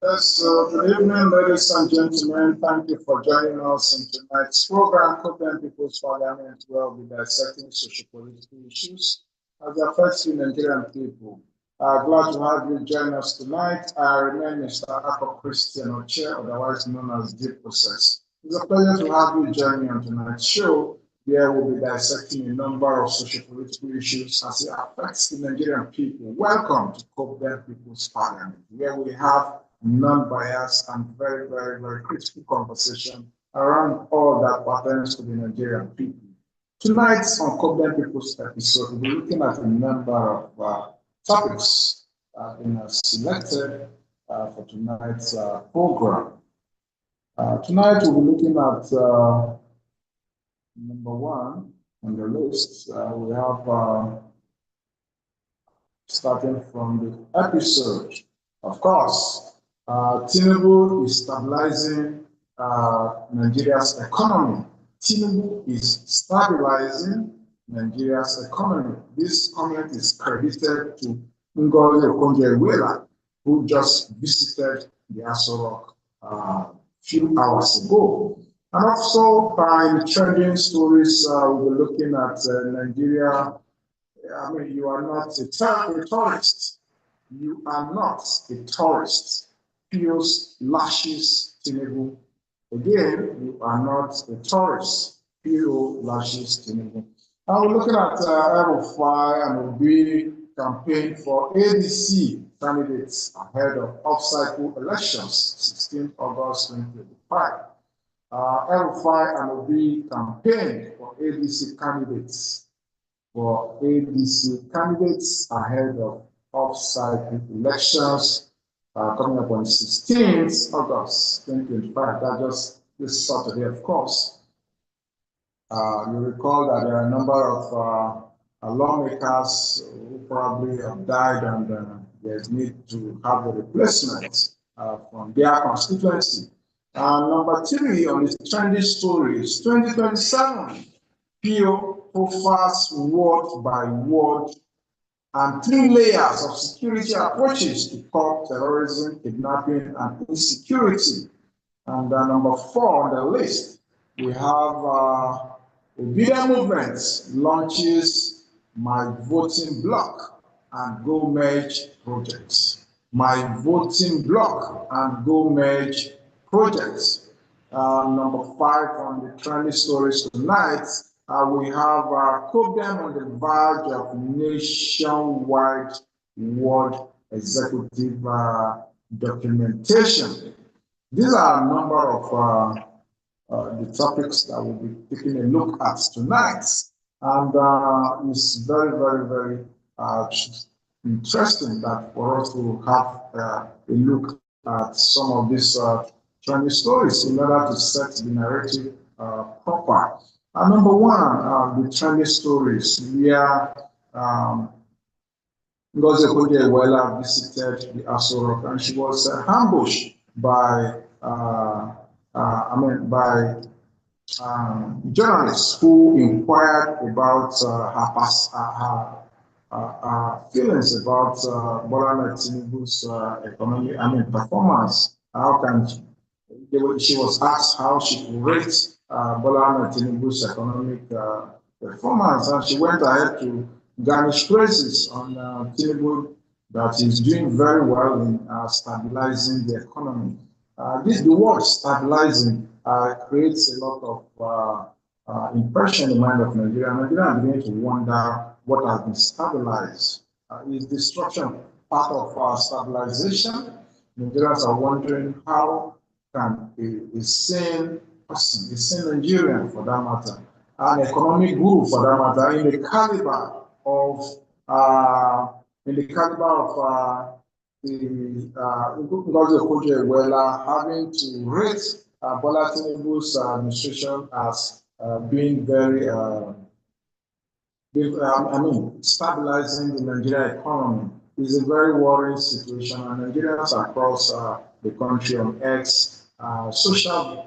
Yes, good evening, ladies and gentlemen. Thank you for joining us in tonight's program, Covent People's Parliament, where we'll be dissecting socio-political issues as they affect the Nigerian people. Glad to have you join us tonight. I remain Mr. Akko Christian Oche, otherwise known as Deep Process. It's a pleasure to have you join me on tonight's show, where we'll be dissecting a number of socio-political issues as it affects the Nigerian people. Welcome to Covent People's Parliament, where we have non-biased and very critical conversation around all that pertains to the Nigerian people. Tonight on Covenant People's episode, we'll be looking at a number of topics that have been selected for tonight's program. Tonight we'll be looking at number one on the list. We have starting from the episode, of course, Tinubu is stabilizing Nigeria's economy. Tinubu is stabilizing Nigeria's economy. This comment is credited to Okonjo-Iwealla, who just visited the Aso Rock a few hours ago. And also, in trending stories, we'll be looking at Nigeria. I mean, you are not a tourist. You are not a tourist. Pius lashes Tinubu. Again, you are not a tourist. Pius lashes Tinubu. Now we're looking at El-Rufai and Obi campaign for ADC candidates ahead of off-cycle elections, 16 August 2025. El-Rufai and Obi campaign for ADC candidates ahead of off-cycle elections coming up on 16th August 2025. That's just this Saturday, of course. You recall that there are a number of lawmakers who probably have died and there's need to have a replacement from their constituency. Number three on the trending stories, 2027, PO profiles word by word and three layers of security approaches to curb terrorism, kidnapping, and insecurity. And number four on the list, we have Obedient Movement launches My Voting Block and Go Merge projects. My Voting Block and Go Merge projects. Number five on the trending stories tonight, we have Cobden on the verge of nationwide world executive documentation. These are a number of the topics that we'll be taking a look at tonight. And it's very interesting that for us to have a look at some of these trending stories in order to set the narrative proper. Number one, the trending stories where Okonjo-Iwealla visited the Aso Rock and she was ambushed by journalists who inquired about her feelings about Bola Tinubu's economic performance. How can she was asked how she could rate Bola Tinubu's economic performance, and she went ahead to garnish praises on Tinubu that he's doing very well in stabilizing the economy. The word stabilizing creates a lot of impression in the mind of Nigeria. Nigeria are beginning to wonder what has been stabilized. Is destruction part of stabilization? Nigerians are wondering how can a sane person, a sane Nigerian for that matter, an economic guru for that matter, in the caliber of Ngozi Okonjo-Iwealla having to rate Bola Tinubu's administration as being very, stabilizing the Nigerian economy is a very worrying situation, and Nigerians across the country on X, various social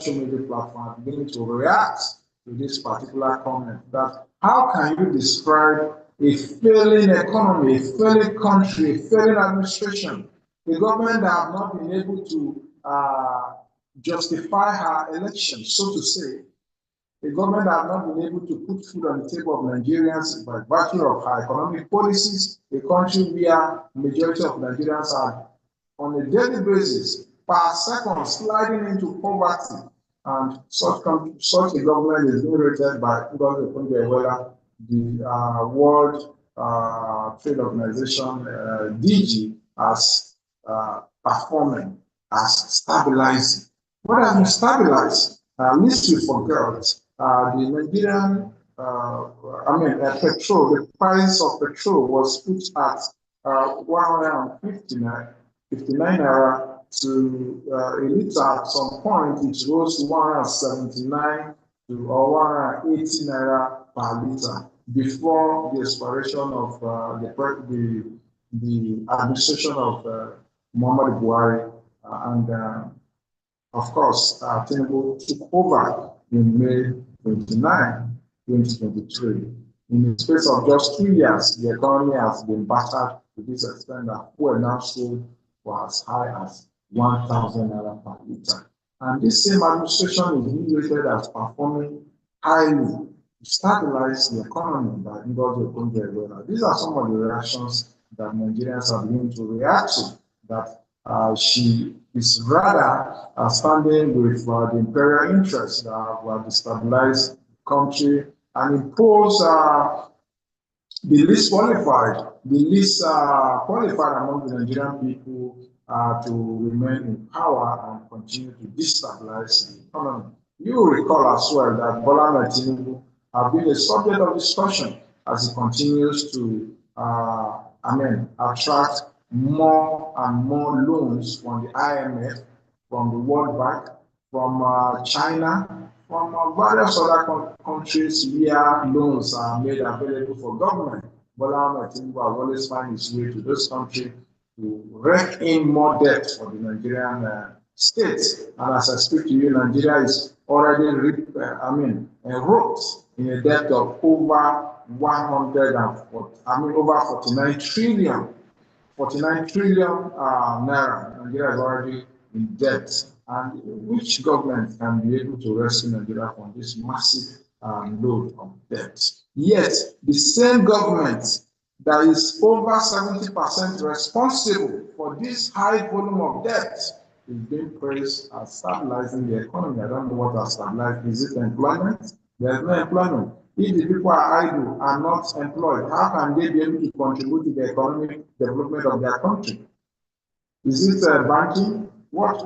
media platforms beginning to react to this particular comment. That how can you describe a failing economy, a failing country, a failing administration A government that have not been able to justify her election, so to say, a government that have not been able to put food on the table of Nigerians by virtue of her economic policies, a country where majority of Nigerians are on a daily basis, per second, sliding into poverty. And such a government is being rated by Okonjo-Iwealla, the World Trade Organization, DG, as performing, as stabilizing. What has been stabilized? At least we forgot the Nigerian, petrol, the price of petrol was put at 159 naira to a liter. At some point, it rose to 179 to or 180 naira per liter before the expiration of the administration of Muhammad Buhari and of course, Tinubu took over in May 29, 2023. In the space of just 2 years, the economy has been battered to this extent that fuel now sold for as high as 1,000 naira per liter. And this same administration is being rated as performing highly to stabilize the economy by Ngozi Okonjo-Iwealla. These are some of the reactions that Nigerians are beginning to react to, that she is rather standing with the imperial interests that have destabilized the country and impose the least qualified among the Nigerian people to remain in power and continue to destabilize the economy. You will recall as well that Bola Tinubu have been a subject of discussion as he continues to attract more and more loans from the IMF, from the World Bank, from China, from various other countries where loans are made available for government. Bola Tinubu has always found his way to this country to rake in more debt for the Nigerian state. And as I speak to you, Nigeria is already enrolled in a debt of over 49 trillion. 49 trillion naira. Nigeria is already in debt. And which government can be able to rescue Nigeria from this massive load of debt? Yet, the same government that is over 70% responsible for this high volume of debt is being praised as stabilizing the economy. I don't know what has stabilized. Is it employment? There's no employment. If the people are idle and not employed, how can they be able to contribute to the economic development of their country? Is it banking? What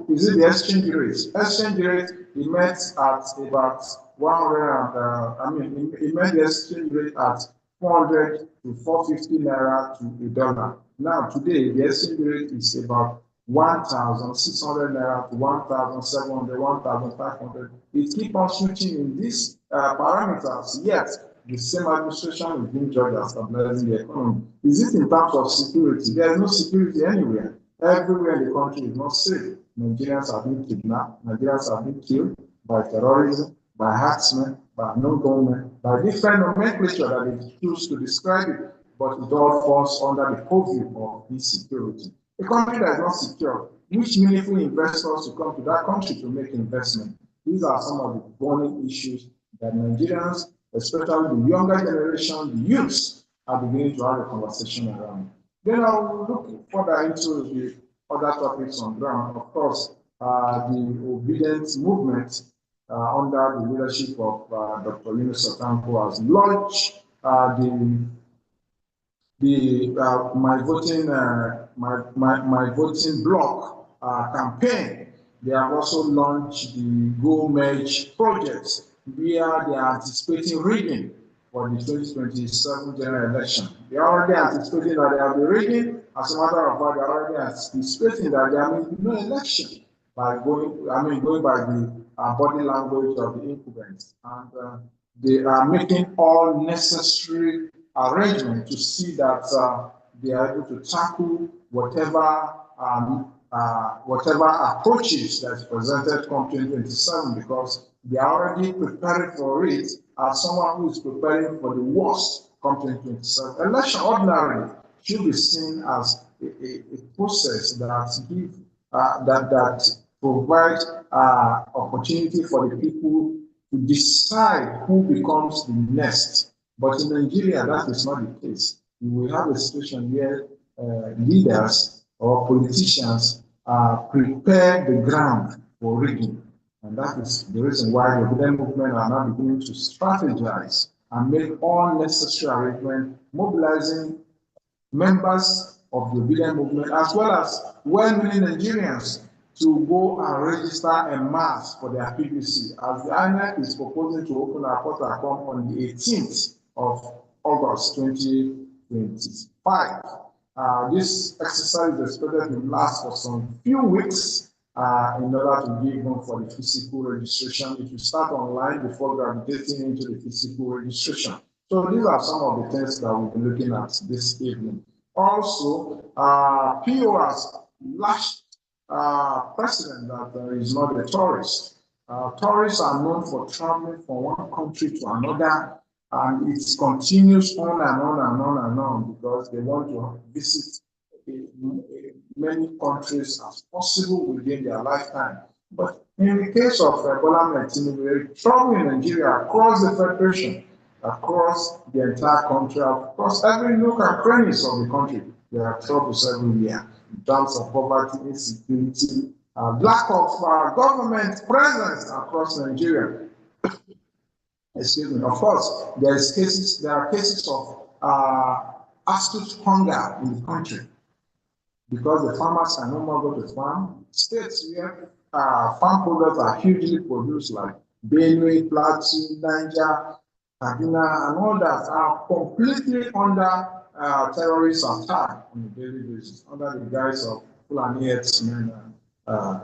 is it? The exchange rate? Exchange rate, it met at about 100. It met the exchange rate at 400 to 450 naira to a dollar. Now today, the exchange rate is about 1,600 naira to 1,700, 1,500. It keeps on switching in these parameters. Yet the same administration is being judged as stabilizing the economy. Is it in terms of security? There is no security anywhere. Everywhere in the country is not safe. Nigerians are being kidnapped. Nigerians are being killed by terrorism, by herdsmen, by non-government, by different nomenclature that they choose to describe it. But it all falls under the purview of insecurity. A country that is not secure, which meaningful investors will come to that country to make investment? These are some of the burning issues that Nigerians, especially the younger generation, the youths, are beginning to have a conversation around. Then I will look further into the other topics on ground. Of course, the obedience movement under the leadership of Dr. Yunus Otanko has launched my voting block campaign. They have also launched the Go Merge project, where they are anticipating rigging for the 2027 general election. They are already anticipating that there will be rigging. As a matter of fact, they are already anticipating that there may be no election by going by the body language of the incumbents. And they are making all necessary arrangements to see that they are able to tackle whatever approaches that is presented come 2027, because they are already preparing for it as someone who is preparing for the worst come 2027. Election ordinarily should be seen as a process that give that provide opportunity for the people to decide who becomes the next. But in Nigeria, that is not the case. We have a situation where leaders or politicians prepare the ground for rigging. And that is the reason why the Obedient movement are now beginning to strategize and make all necessary arrangements, mobilizing members of the Obedient movement as well as well-meaning Nigerians to go and register en masse for their PVC, as the INEC is proposing to open our port on the 18th of August 2025. This exercise is expected to last for some few weeks in order to give room for the physical registration. It will start online before gravitating into the physical registration. So these are some of the things that we'll be looking at this evening. Also, PO has lashed precedent that there is not a tourist. Tourists are known for traveling from one country to another, and it continues on and on and on and on because they want to visit many countries as possible within their lifetime. But in the case of Bola Tinubu, travel in Nigeria across the federation, across the entire country, across every nook and crannies of the country, there are troubles everywhere in terms of poverty, insecurity, lack of government presence across Nigeria. Excuse me. Of course, there are cases of acute hunger in the country because the farmers can no more go to farm. States where farm products are hugely produced, like Benue, Plateau, Niger, Kaduna, and all that, are completely under terrorist attack on a daily basis, under the guise of Fulani herdsmen and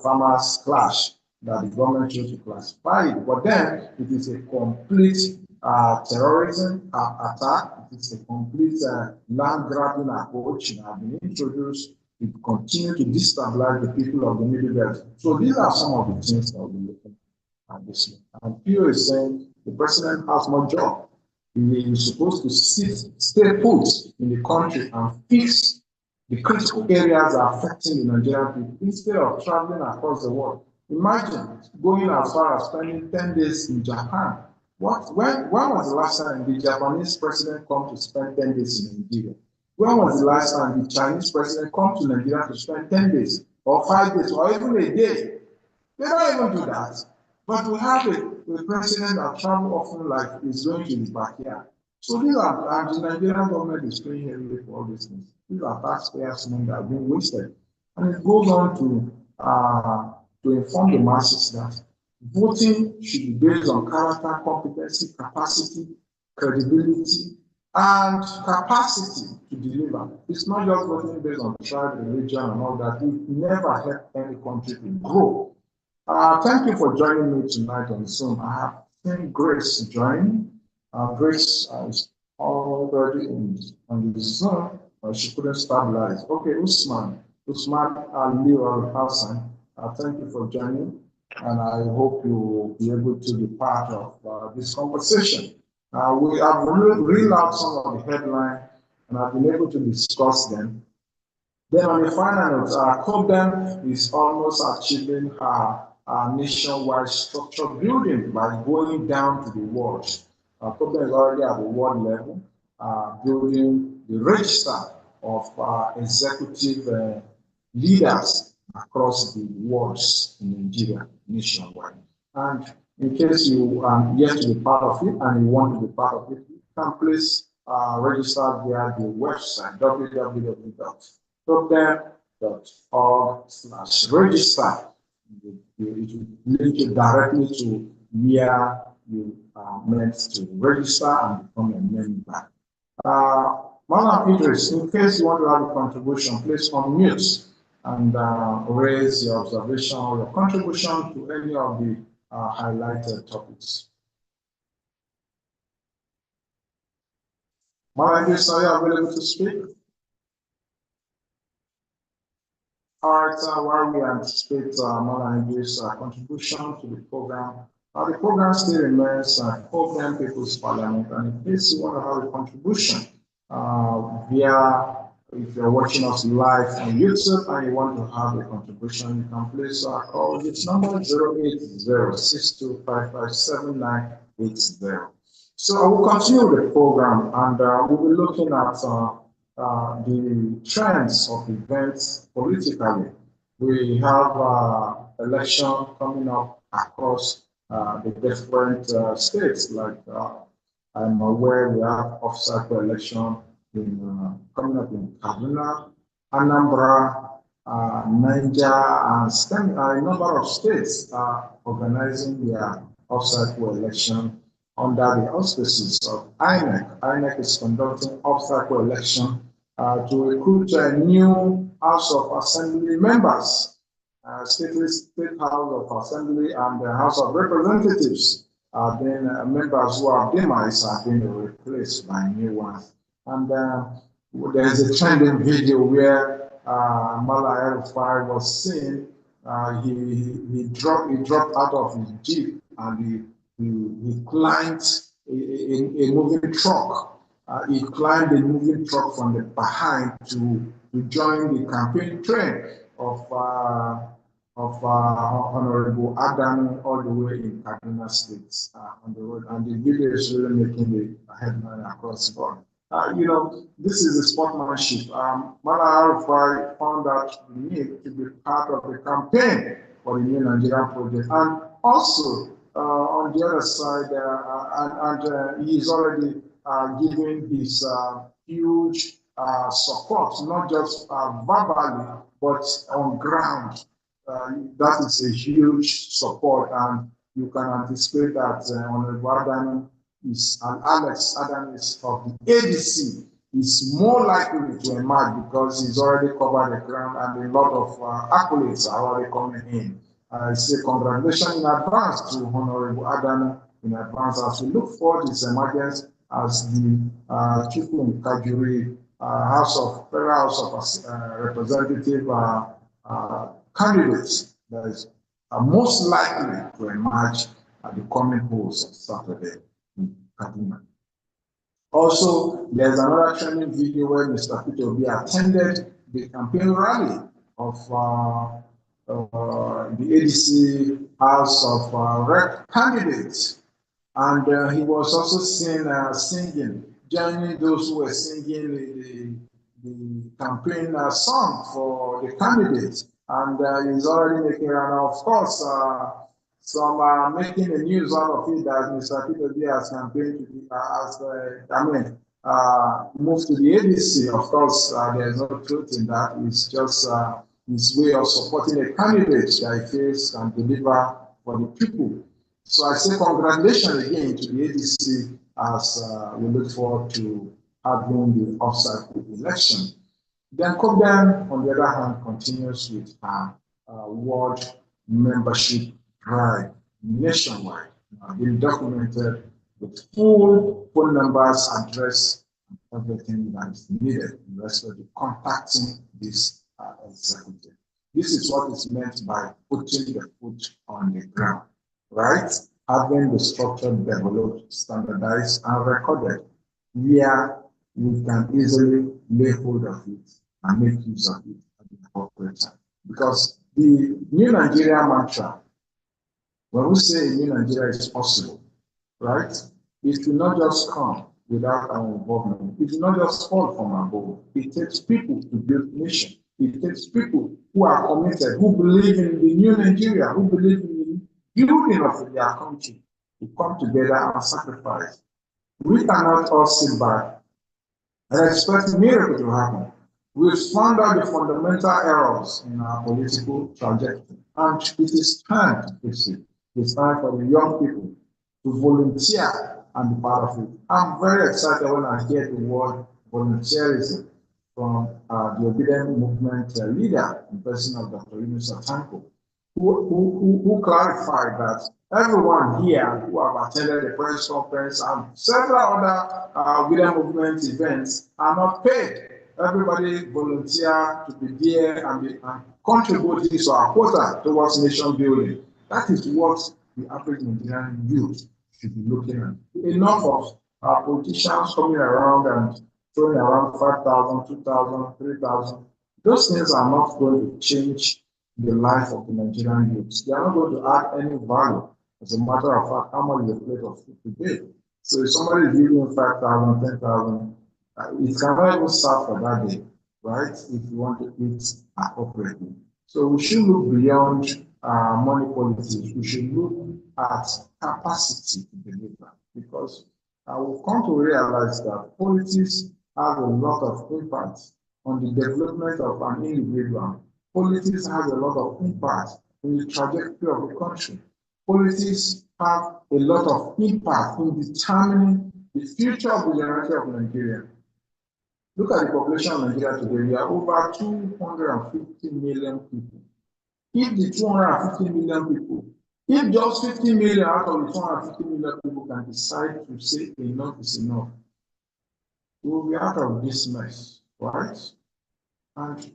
farmers clash that the government chose to classify it. But then it is a complete terrorism attack. It is a complete land grabbing approach that has been introduced to continue to destabilize the people of the Middle Belt. So these are some of the things that we're looking at this year. And Pio is saying the president has no job. He is supposed to stay put in the country and fix the critical areas that are affecting the Nigerian people instead of traveling across the world. Imagine going as far as spending 10 days in Japan. When was the last time the Japanese president come to spend 10 days in Nigeria? When was the last time the Chinese president come to Nigeria to spend 10 days or 5 days or even a day? They don't even do that. But we have a president that travel often like is going to the backyard. So these are, and the Nigerian government is paying heavily for all these things. These are taxpayers' money that are being wasted. And it goes on to inform the masses that voting should be based on character, competency, capacity, credibility, and capacity to deliver. It's not just voting based on tribe, religion, and all that. It never helped any country to grow. Thank you for joining me tonight on Zoom. I have seen Grace join. Grace is already on the Zoom. She couldn't stabilize. Okay, Usman Ali Al-Hassan, thank you for joining. And I hope you will be able to be part of this conversation. We have read out some of the headlines and I've been able to discuss them. Then on the final note, COBEM is almost achieving her nationwide structure building by going down to the wards. COBEM is already at the ward level, building the register of executive leaders across the wards in Nigeria nationwide. And in case you are yet to be part of it and you want to be part of it, you can please register via the website www.cobem.org/register. It will link you directly to where you are meant to register and become a member. Madam Idris, in case you want to have a contribution, please unmute and raise your observation or your contribution to any of the highlighted topics. Madam Idris, are you available to speak? All right, while we anticipate Madam Idris' contribution to the program, the program still remains COBEM People's Parliament, and in case you want to have a contribution via If you're watching us live on YouTube and you want to have a contribution, you can please call this number 08062557980. So I will continue the program and we'll be looking at the trends of events politically. We have election coming up across the different states. Like I'm aware we have off-cycle election coming up in Kaduna, Anambra, Niger, and a number of states are organizing their off-cycle election under the auspices of INEC. INEC is conducting off-cycle election to recruit new House of Assembly members, state House of Assembly and the House of Representatives. Then members who are demised are being replaced by new ones. And there's a trending video where Mala El-Fai was seen. He dropped out of his jeep and he climbed a moving truck. He climbed a moving truck from the behind to join the campaign train of Honorable Adam all the way in Kaduna State on the road. And the video is really making the headline across the board. This is the sportsmanship. Mala El-Fai found out the need to be part of the campaign for the new Nigerian project. And also, on the other side, he's already giving his huge support, not just verbally, but on ground. That is a huge support, and you can anticipate that Honorable Adam Alex Adam is of the ADC is more likely to emerge because he's already covered the ground and a lot of accolades are already coming in. I say congratulations in advance to Honorable Adam in advance as we look forward to his emergence as the Chukwu Kajuri Federal House of Representative candidates that is most likely to emerge at the coming polls of Saturday in Kaduna. Also, there's another trending video where Mr. Peter Obi attended the campaign rally of the ADC House of Rep candidates. And he was also seen singing, joining those who were singing the campaign song for the candidates. And he's already making around, of course, some are making the news out of it that Mr. Peter Obi has campaigned to moved to the ADC. Of course, there's no truth in that. It's just his way of supporting a candidate that he feels can deliver for the people. So I say congratulations again to the ADC as we look forward to having the off-cycle election. Then COBDEM, on the other hand, continues with our world membership drive nationwide, being documented with full phone numbers, address, and everything that is needed in respect to contacting this executive. This is what is meant by putting the foot on the ground, right? Having the structure developed, standardized, and recorded, where we can easily lay hold of it and make use of it at the appropriate time. Because the new Nigeria mantra, when we say a new Nigeria is possible, right? It will not just come without our involvement. It will not just fall from above. It takes people to build nation. It takes people who are committed, who believe in the new Nigeria, who believe in the building of their country, to come together and sacrifice. We cannot all sit back and expect a miracle to happen. We've found out the fundamental errors in our political trajectory, and it is time to fix it. It's time for the young people to volunteer and be part of it. I'm very excited when I hear the word volunteerism from the Obedient Movement leader, the person of Dr. Yunus Atanko, who clarified that everyone here who have attended the press conference and several other Obedient Movement events are not paid. Everybody volunteer to be there and contribute to our quota towards nation building. That is what the average Nigerian youth should be looking at. Enough of politicians coming around and throwing around 5,000, 2,000, 3,000. Those things are not going to change the life of the Nigerian youths. They are not going to add any value. As a matter of fact, how much is the plate of food today? So if somebody is giving 5,000, 10,000, it cannot even serve for that day, right? If you want to eat appropriately. So we should look beyond money politics. We should look at capacity to deliver, because we've come to realize that politics has a lot of impact on the development of an individual. Politics has a lot of impact in the trajectory of the country. Politics have a lot of impact in determining the future of the generation of Nigeria. Look at the population of Nigeria today. We are over 250 million people. If the 250 million people, if just 50 million out of the 250 million people can decide to say enough is enough, we will be out of this mess, right? And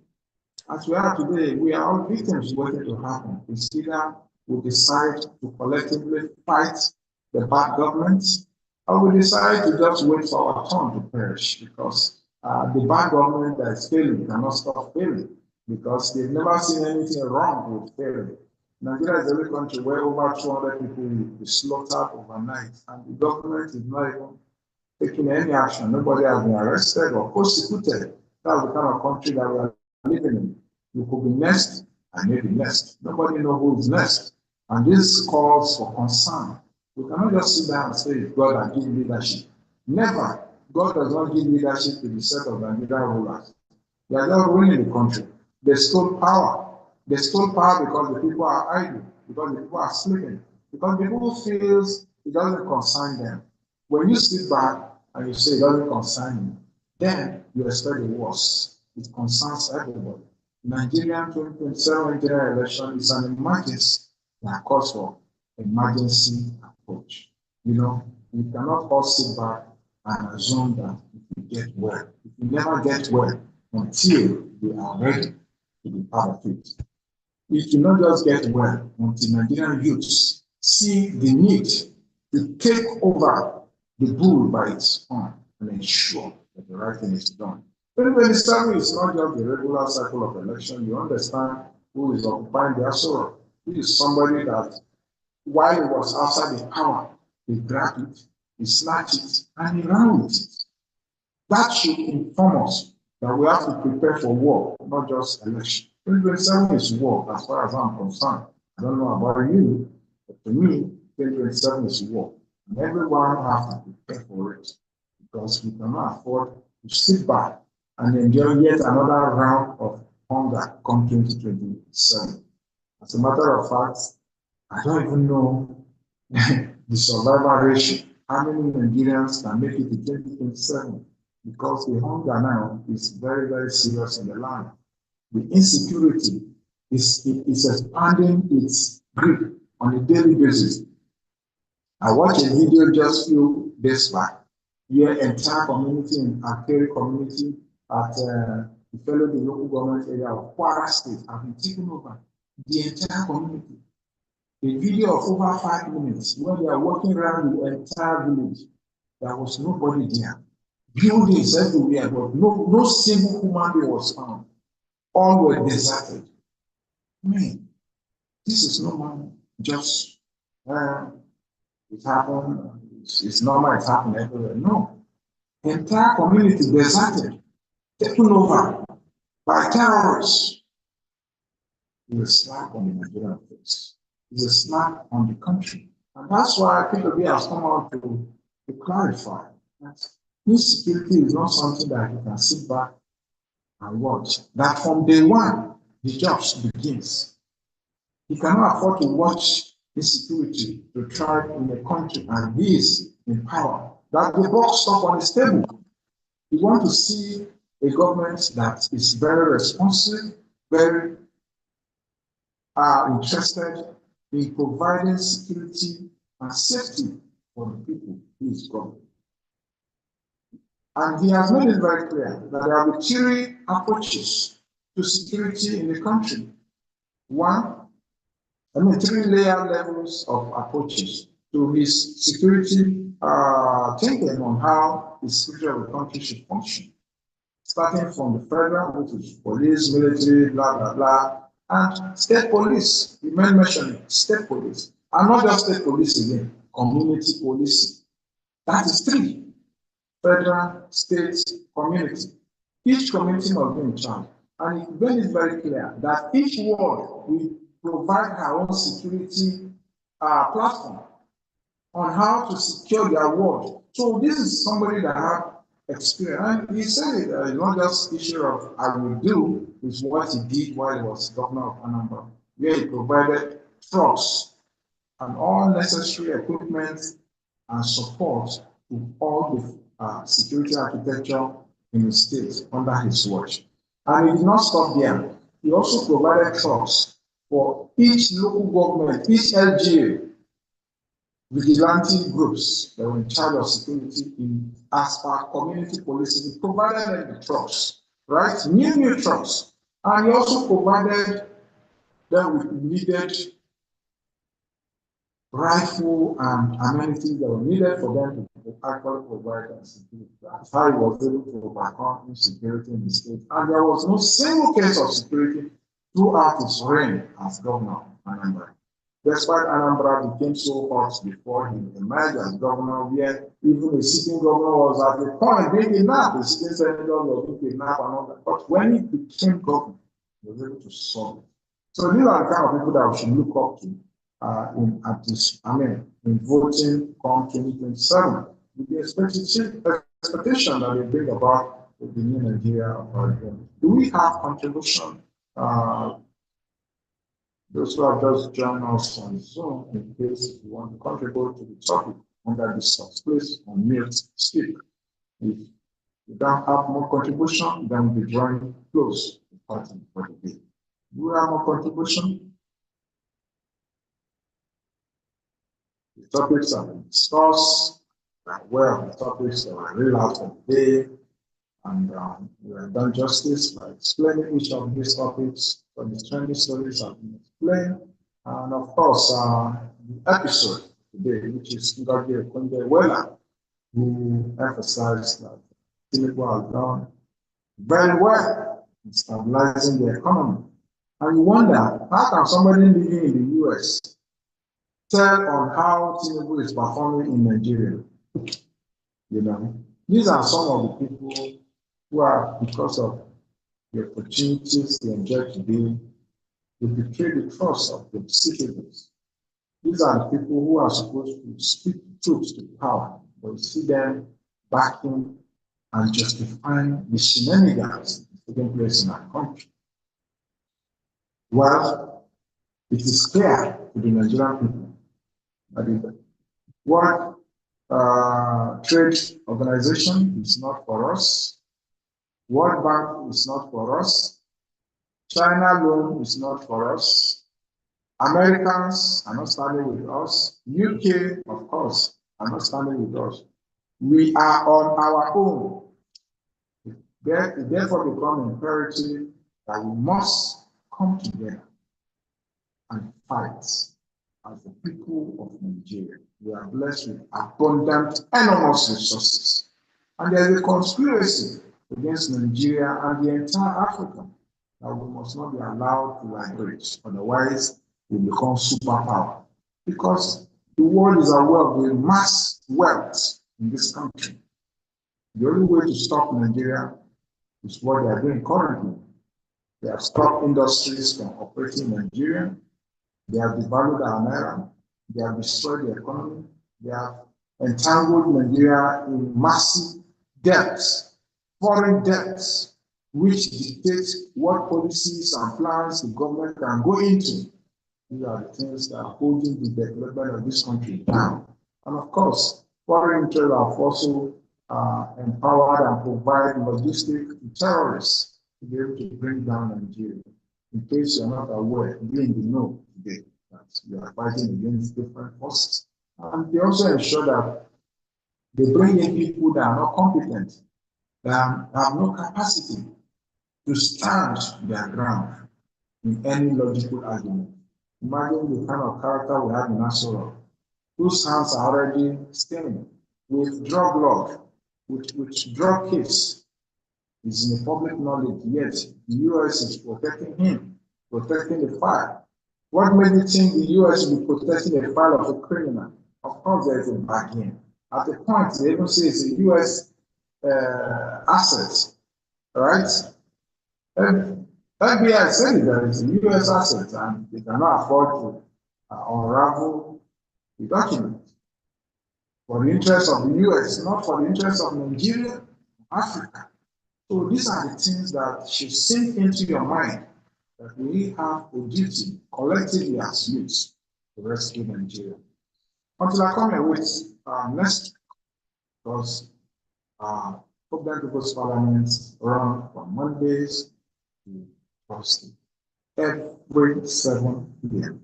as we are today, we are all victims waiting to happen. It's either we decide to collectively fight the bad government, or we decide to just wait for our turn to perish, because the bad government that is failing cannot stop failing, because they've never seen anything wrong with failing. Nigeria is the only country where over 200 people will be slaughtered overnight, and the government is not even taking any action. Nobody has been arrested or prosecuted. That's the kind of country that we are living in. You could be next and maybe next. Nobody knows who is next. And this calls for concern. We cannot just sit down and say God has given leadership. Never. God does not give leadership to the set of Nigerian rulers. They are not ruling the country. They stole power. They stole power because the people are idle, because the people are sleeping, because the people feels it doesn't concern them. When you sit back and you say it doesn't concern you, then you expect the worst. It concerns everybody. Nigerian 2027 general election is an emergency that calls for emergency approach. You know, we cannot all sit back and assume that if we get well, if we never get well until we are ready to be part of it. It will not just get well until Nigerian youths see the need to take over the bull by its horn and ensure that the right thing is done. 2027 is not just the regular cycle of election. You understand who is occupying the Asura. He is somebody that, while he was outside the power, he grabbed it, he snatched it, and he ran with it. That should inform us that we have to prepare for war, not just election. 2027 is war, as far as I'm concerned. I don't know about you, but to me, 2027 is war. And everyone has to prepare for it, because we cannot afford to sit back and enjoy yet another round of hunger come 2027. As a matter of fact, I don't even know the survival ratio, how many Nigerians can make it to 2027, because the hunger now is very, very serious in the land. The insecurity is expanding its grip on a daily basis. I watched a video just a few days back, where entire community in Akere community at the fellow the local government area of Kwara State have been taken over. The entire community. A video of over 5 minutes where they are walking around the entire village. There was nobody there. Buildings everywhere, but no single human being was found. All were deserted. Man, this is normal. Just it happened. It's normal. It's happening everywhere. No, the entire community deserted, taken over by terrorists. It's a slap on the Nigerian face. It's a slap on the country, and that's why I think we has come out to clarify that insecurity is not something that you can sit back and watch. That from day one, the job begins. You cannot afford to watch insecurity to thrive in a country and he is in power. That the box stop on his table. You want to see a government that is very responsive, very interested in providing security and safety for the people he is governing. And he has made it very clear that there are 3 approaches to security in the country. 3 levels of approaches to his security thinking on how the security of the country should function, starting from the federal, which is police, military, blah, blah, blah, and state police. You mentioned state police, and not just state police again, community police. That is three: federal, state, community. Each community must be in charge. And it is very clear that each ward will provide her own security platform on how to secure their ward. So this is somebody that have experience. And he said it, it's not just issue of I will do, is what he did while he was governor of Anambra, where he provided trucks and all necessary equipment and support to all the security architecture in the state under his watch. And he did not stop there. He also provided trucks for each local government, each LGA, vigilante groups that were in charge of security in as per community policing. He provided them the trucks, right? New trucks. And he also provided them with needed rifle and amenities that were needed for them to actually provide that security. That's how he was able to overcome insecurity in the state. And there was no single case of security throughout his reign as governor of Anambra. Despite Anambra became so hot before he emerged as governor, where even the sitting governor was at the point being kidnapped, the sitting senator was being kidnapped and all that. But when he became governor, he was able to solve it. So these are the kind of people that we should look up to in voting come 2027. With the expectation that they bring about the new Nigeria. Do we have contribution? Those who have just joined us on Zoom, in case you want to contribute to the topic under discuss, please unmute, speak. If you don't have more contribution, then we'll be drawing close to party for the day. Do we have more contribution? The topics are discussed, aware of the topics that are real out of the day, and we have done justice by explaining each of these topics. So the trending stories have been explained, and of course, the episode today, which is Okonjo-Iwealla, who emphasized that Tinubu has done very well in stabilizing the economy. And you wonder, how can somebody living in the US tell on how Tinubu is performing in Nigeria? You know, these are some of the people who are, because of the opportunities they enjoy today, they betray the trust of the citizens. These are the people who are supposed to speak the truth to power, but you see them backing and justifying the shenanigans taking place in our country. Well, it is clear to the Nigerian people that World Trade Organization is not for us. World Bank is not for us. China loan is not for us. Americans are not standing with us. UK, of course, are not standing with us. We are on our own. It therefore becomes imperative that we must come together and fight as the people of Nigeria. We are blessed with abundant, enormous resources. And there is a conspiracy against Nigeria and the entire Africa that we must not be allowed to liberate. Otherwise, we become superpower. Because the world is aware of the mass wealth in this country. The only way to stop Nigeria is what they are doing currently. They have stopped industries from operating in Nigeria. They have devalued our naira. They have destroyed the economy. They have entangled Nigeria in massive debts, foreign debts, which dictates what policies and plans the government can go into. These are the things that are holding the development of this country down. And of course, foreign interests have also empowered and provide logistics to terrorists to be able to bring down Nigeria. In case you're not aware, be in the know today that you are fighting against different forces. And they also ensure that they bring in people that are not competent, that have no capacity to stand their ground in any logical argument. Imagine the kind of character we have in Asura, whose hands are already stained with drug lord, with drug case is in the public knowledge, yet the US is protecting him, protecting the file. What made you think the US will be protecting the file of a criminal? Of course, there is a bargain. At the point, they even say it's a US asset, right? And FBI said that it's a US asset and they cannot afford to unravel the document for the interest of the US, not for the interest of Nigeria, Africa. So these are the things that should sink into your mind, that we have a duty collectively as youths to rescue Nigeria. Until I come here with next, because Problem People's Parliament run from Mondays to Thursday, every 7 p.m.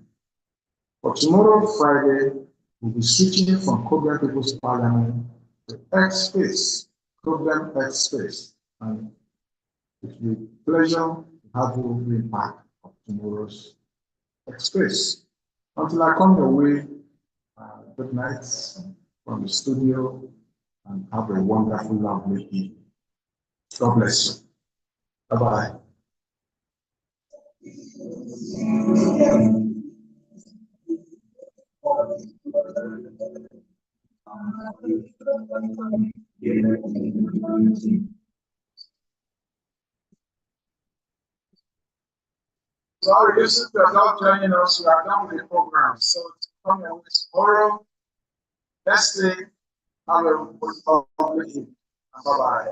For tomorrow, Friday, we'll be switching from Problem People's Parliament to X Space, Problem X Space. And it will be a pleasure to have you be part of tomorrow's X Space. Until I come your way, good night from the studio and have a wonderful, lovely evening. God bless you. Bye-bye. Sorry, this is you're not joining us. We are done with the program. So come here tomorrow. Let's say have a lovely evening. Bye-bye.